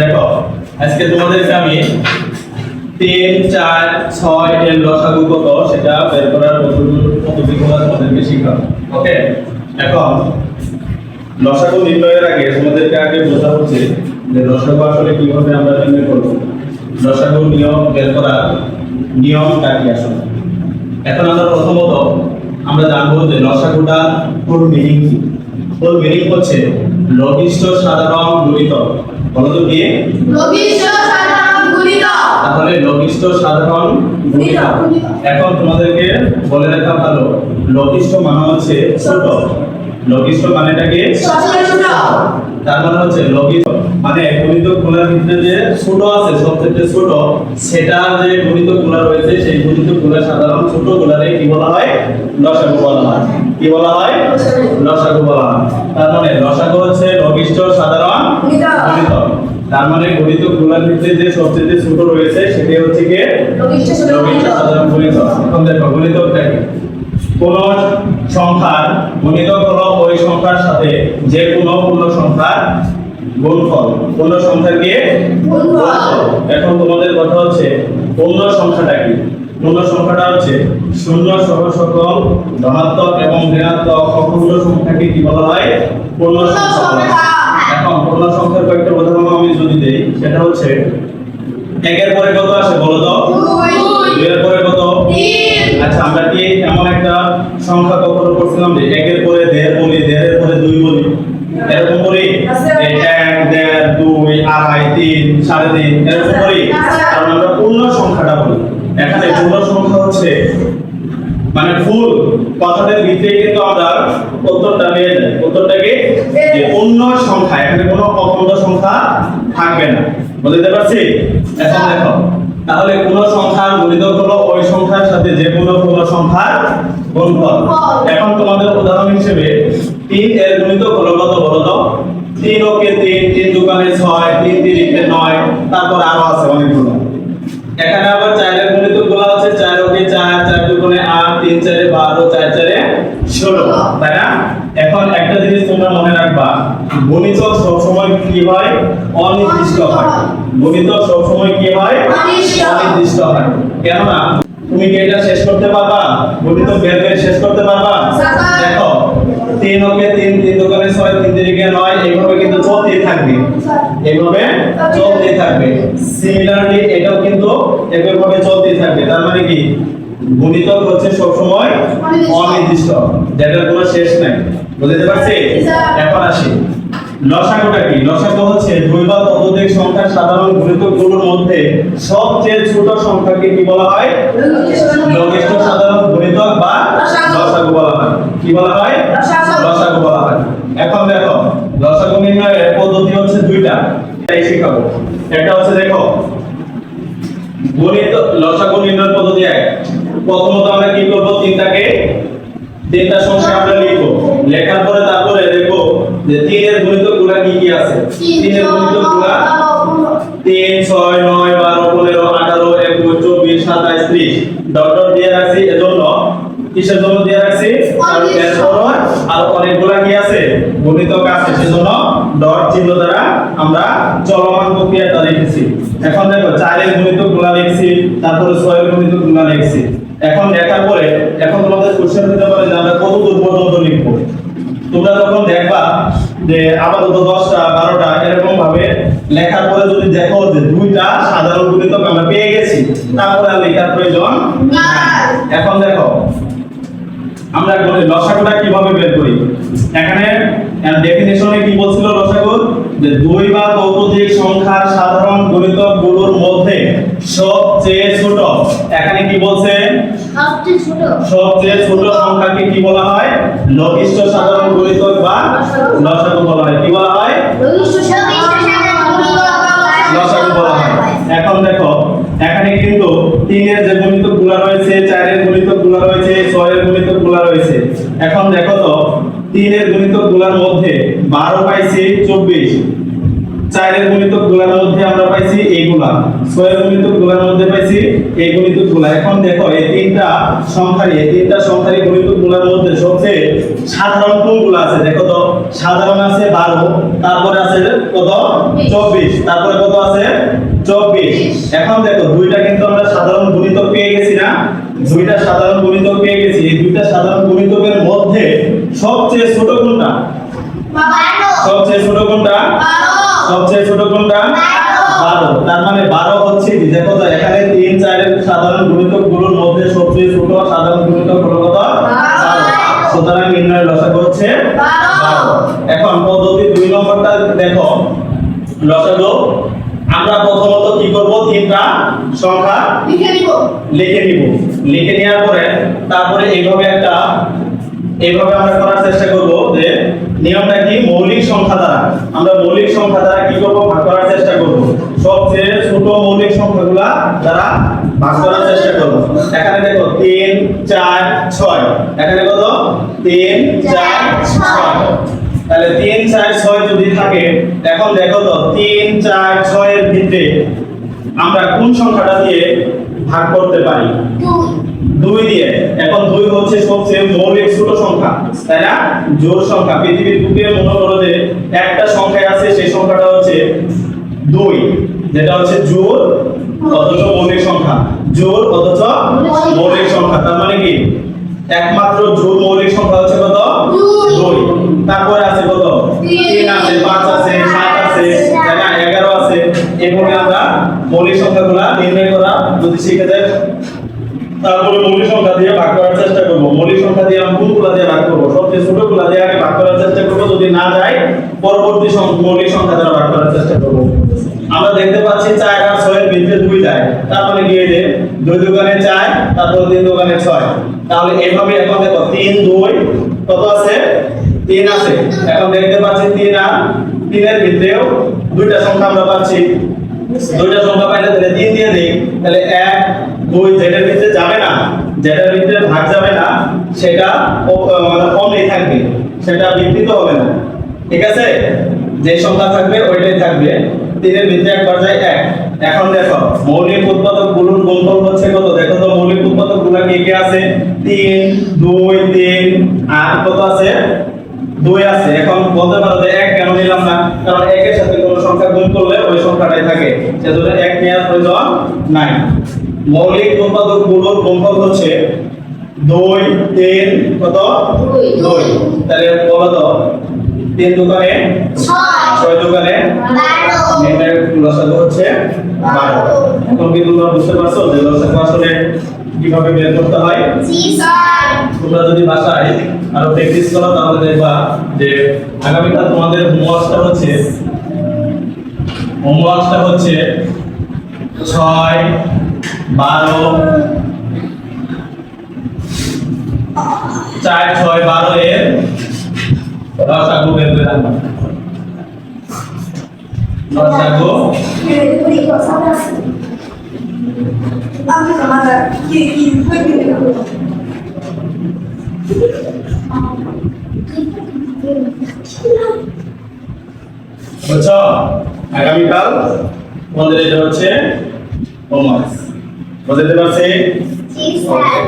দেখো আজকে তোমাদেরকে আমি 3 4 6 এর লসাগু কত সেটা বের করার পদ্ধতিগুলো তোমাদেরকে শেখাবো। ওকে, এখন লসাগু নির্ণয়ের আগে তোমাদেরকে আগে বোঝা হচ্ছে যে লসাগু আসলে কিভাবে আমরা নির্ণয় করব। লসাগু নিয়ম বের করার নিয়মটা কি আসলে। এখন আমরা প্রথমত আমরা জানবো যে লসাগুটা ফুল মিনিং কি। ফুল মিনিং হচ্ছে লঘিষ্ঠ সাধারণ গুণিতক। বলো তো কি? লঘিষ্ঠ সাধারণ গুণিতক। তাহলে লঘিষ্ঠ সাধারণ গুণিতক। এখন তোমাদেরকে বলে রাখা ভালো, লঘিষ্ঠ মানে হচ্ছে ছোট। লঘিষ্ঠ মানেটা কি? ছোট। তার মানে হচ্ছে লঘিষ্ঠ মানে গুণিতক গুণের ভিতরে যে ছোট আছে সবচেয়ে ছোট সেটা যে গুণিতক গুণ রয়েছে সেই গুণিতক গুণের সাধারণ ছোট গুণারে কি বলা হয়? লসাগু বলা হয়। কি বলা হয়? লসাগু বলা হয়। তার মানে লসাগু হচ্ছে লঘিষ্ঠ সাধারণ গুণিতক। তার মানে গুণিতক গুণের ভিতরে যে সবচেয়ে ছোট রয়েছে সেটাই হচ্ছে কি? লঘিষ্ঠ সাধারণ গুণিতক। এখন দেখো গুণিতকটা কি? কোন সংখ্যার গুণিতক হলো ওই সংখ্যার সাথে যে কোনো পূর্ণ সংখ্যার গুণফল। পূর্ণ সংখ্যাকে গুণফল। এখন তোমাদের কথা হচ্ছে পূর্ণ সংখ্যাটা কি? পূর্ণ সংখ্যাটা হচ্ছে শূন্য সহ সকল ধনাত্মক এবং ঋণাত্মক অপূর্ণ সংখ্যাকে কি বলা হয়? পূর্ণ সংখ্যা বলা হয়। এখন পূর্ণ সংখ্যার কয়েকটা উদাহরণ আমি যদি দেই সেটা হচ্ছে 1 এর পরে কত আসে বলো তো? 2 এর পরে কত? 3। আচ্ছা আমরা কি এমন একটা সংখ্যা কখনো করছিলাম যে 1 এর পরে 1.5 বলি, 1.5 এর পরে 2 বলি, এরকম করি? 1 1.5 2 2.5 3 3.5 এরকম করি? কারণ আমরা পূর্ণ সংখ্যাটা বলি। এখানে পূর্ণ সংখ্যা হচ্ছে মানে ফুল কথাটার ভিতরে কিন্তু আমরা উত্তরটা পেয়ে যাই। উত্তরটা কি? যে পূর্ণ সংখ্যা, এখানে কোনো অখণ্ড সংখ্যা থাকবে না। বুঝতে পারছি? এখন দেখো তাহলে কোন সংখ্যার গুণিতক হলো ওই সংখ্যার সাথে যে কোনো পূর্ণ সংখ্যার গুণফল। এখন তোমাদের উদাহরণ হিসেবে 3 এর গুণিতক হলো কত বলো তো? 3 ওকে 3, 3 দুগুণে 6, 3 তিরিকে 9, তারপর আরো আছে অনেকগুলো। এখানে আবার 4 এর গুণিতক গুলো আছে 4 ওকে 4, 4 দুগুণে 8, 3 4 12, 4 4 16, তাই না? এখন একটা জিনিস তোমরা মনে রাখবা, গুণিতক সব সময় কি হয়? অনির্দিষ্ট হয়। গুণিতক সব সময় কি হয়? অনির্দিষ্ট হয়। কেন না? তুমি কি এটা শেষ করতে পারবা? গুণিতক বের করে শেষ করতে পারবা? দেখো 3 ওকে 3, 3 দুগুণে 6, 3 তিরিকে 9, এইভাবে কিন্তু চলতেই থাকবে। এইভাবে চলতেই থাকবে। সিমিলারলি এটাও কিন্তু এইভাবে চলতেই থাকবে। তার মানে কি? গুণিতক হচ্ছে সব সময় অনির্দিষ্ট, যেটার কোনো শেষ নাই। বুঝতে পারছি? এখন আসি লসাগুটা কি? লসাগু হচ্ছে দুই বা ততোধিক সংখ্যার সাধারণ গুণিতকগুলোর মধ্যে সবচেয়ে ছোট সংখ্যাকে কি বলা হয়? লঘিষ্ঠ সাধারণ গুণিতক বা লসাগু বলা হয়। কি বলা হয়? লসাগু বলা হয়। এখন দেখো লসাগু নির্ণয়ের পদ্ধতি হচ্ছে দুইটা, এটাই শেখাবো। একটা হচ্ছে দেখো গণিত লসাগু নির্ণয়ের পদ্ধতি এক। প্রথমত আমরা কি করব? তিনটা সংখ্যা আমরা লিখবো। লেখার পরে তারপরে দেখো যে 3 এর গুণিতকগুলো কি কি আছে। 3 এর গুণিতকগুলো 3 6 9 12 15 18 21 24 27 30 ডট ডট দিয়ে রাখছি। এজন্য কিসের জন্য দিয়ে রাখছি? কারণ এরপর আর অনেকগুলো কি আছে? গুণিতক আছে, সেজন্য ডট চিহ্ন দ্বারা আমরা চলমান প্রক্রিয়াটা লিখেছি। এখন দেখো 4 এর গুণিতকগুলো লিখছি, তারপরে 6 এর গুণিতকগুলো লিখছি। এখন লেখার পরে এখন তোমাদের কোশ্চেন হতে পারে যে আমরা কত দূর পর্যন্ত লিখবো। তোমরা যখন দেখবা যে আপাতত 10টা 12টা এরকম ভাবে লেখার পরে যদি দেখো যে দুইটা সাধারণ গুণিতক আমরা পেয়ে গেছি, তারপরে আর লেখার প্রয়োজন নাই। এখন দেখো আমরা লসাগুটা কিভাবে বের করি। এখানে ডেফিনিশনে কি বলছিল লসাগুর? যে দুই বা ততোধিক সংখ্যার সাধারণ গুণিতকগুলোর মধ্যে সবচেয়ে ছোট। এখানে কি বলছে? সবচেয়ে ছোট সংখ্যাকে কি বলা হয়? লঘিষ্ঠ সাধারণ গুণিতক বা লসাগু বলা হয়। কি বলা হয়? লসাগু বলা হয়। এখন দেখো এখানে কিন্তু 3 এর যে গুণিতকগুলো রয়েছে, 4 এর গুণিতকগুলো রয়েছে, 6 এর গুণিতকগুলো রয়েছে। এখন দেখো তো 3 এর গুণিতকগুলোর মধ্যে 12 পাইছি 24, 4 এর গুণিতক গুলার মধ্যে আমরা পাইছি এইগুলা, 6 এর গুণিতক গুলার মধ্যে পাইছি এই গুণিতক গুলা। এখন দেখো এই তিনটা সংখ্যারই গুণিতক গুলার মধ্যে সবচেয়ে সাধারণ কোনগুলো আছে দেখো তো। সাধারণ আছে 12, তারপরে আছে কত 24, তারপরে কত আছে 24। এখন দেখো দুইটা কিন্তু আমরা সাধারণ গুণিতক পেয়ে গেছি না, দুইটা সাধারণ গুণিতক পেয়ে গেছি। এই দুইটা সাধারণ গুণিতকের মধ্যে সবচেয়ে ছোট কোনটা? 12 সবচেয়ে ছোট কোনটা? 12 সবচেয়ে ছোট কোনটা? 12। তার মানে 12 হচ্ছে কি দেখো তো এখানে 3 4 এর সাধারণ গুণিতক গুলোর মধ্যে সবচেয়ে ছোট সাধারণ গুণিতক হলো কত? 12। সুতরাং নির্ণয়ের লসাগু হচ্ছে 12। এখন পদ্ধতি 2 নম্বরটা দেখো, লসাগু আমরা প্রথমত কি করব? তিনটা সংখ্যা লিখে নিব। লিখে নেওয়ার পরে তারপরে এইভাবে আমরা করার চেষ্টা করব যে নিয়মটা কি? মৌলিক সংখ্যা দ্বারা আমরা মৌলিক সংখ্যা দ্বারা কি করব? ভাগ করার চেষ্টা করব। সবচেয়ে ছোট মৌলিক সংখ্যাগুলা দ্বারা ভাগ করার চেষ্টা করব। এখানে দেখো 3 4 6, এখানে কত? 3 4 6। তাহলে 3 4 6 যদি থাকে, এখন দেখো তো 3 4 6 এর ভিতরে আমরা কোন সংখ্যাটা দিয়ে ভাগ করতে পারি? 2 দিয়ে। এখন 2 হচ্ছে সবচেয়ে মৌলিক ছোট সংখ্যা, তাই না? জোড় সংখ্যা পৃথিবীর বুকে মনে করো যে একটা সংখ্যা আছে, সেই সংখ্যাটা হচ্ছে 2, যেটা হচ্ছে জোড় অথচ মৌলিক সংখ্যা, জোড় অথচ মৌলিক সংখ্যা। তার মানে কি একমাত্র জোড় মৌলিক সংখ্যা হচ্ছে কত? 2। তারপরে আছে কত? 3 আছে, 5 আছে, 7 আছে, তাই না? 11 আছে। এভাবে আমরা মৌলিক সংখ্যাগুলো নির্ণয় করা যদি শিখে যাই, তারপরে মৌলিক সংখ্যা দিয়ে ভাগ করার চেষ্টা করব। মৌলিক সংখ্যা দিয়ে আমরা কোনগুলো দিয়ে ভাগ করব? সবচেয়ে ছোটগুলো দিয়ে আগে ভাগ করার চেষ্টা করব, যদি না যায় পরবর্তী মৌলিক সংখ্যা দ্বারা ভাগ করার চেষ্টা করব। আমরা দেখতে পাচ্ছি 4 আর 6 এর ভিতরে 2 যায়, তার মানে কি এই যে 2 দুগুণে 4, তারপর 3 দুগুণে 6। তাহলে এইভাবে এখন দেখো 3 2 কত আছে? 3 আছে। এখন দেখতে পাচ্ছি 3 আর 3 এর ভিতরেও দুইটা সংখ্যা আমরা পাচ্ছি। দুইটা সংখ্যা পাইলে তাহলে 3 দিয়ে দেই, তাহলে 1 2 যেটার ভিতরে যাবে না, যেটার ভিতরে ভাগ যাবে না সেটা মানে কমই থাকবে, সেটা বিকৃত হবে না, ঠিক আছে? যে সংখ্যা থাকবে ওইটাই থাকবে। 3 এর ভিতরে একবার যায় 1। এখন দেখো মৌলিক উৎপাদক গুলোর গুণফল হচ্ছে কত? দেখো তো মৌলিক উৎপাদক গুলো কি কি আছে? 3 2 3 আর কত আছে? 2 আছে। এখন বলতে পারো যে 1 কেন নিলাম না? কারণ 1 এর সাথে কোনো সংখ্যা গুণ করলে ওই সংখ্যাটাই থাকে, সেজন্য 1 নেওয়ার প্রয়োজন নাই। মৌলিক উৎপাদক গুলোর গুণফল হচ্ছে 2 3 কত? 2। তাহলে বলো তো 3 দুগুণে 6 দুগুণে 12, এটার লসাগু হচ্ছে 12। এখন কি তোমরা বুঝতে পারছো যে লসাগু আসলে কিভাবে বের করতে হয়? জি স্যার। তোমরা যদি বাসায় আরো প্র্যাকটিস করো তাহলে দেখবা যে আগামীকাল তোমাদের হোমওয়ার্কটা হচ্ছে 6 12 4 6 12 এর লসাগু বের করে আনবা। লসাগু বুঝছো? আগামীকাল তোমাদের এটা হচ্ছে হোমওয়ার্ক। বুঝতে পারছি? জি স্যার।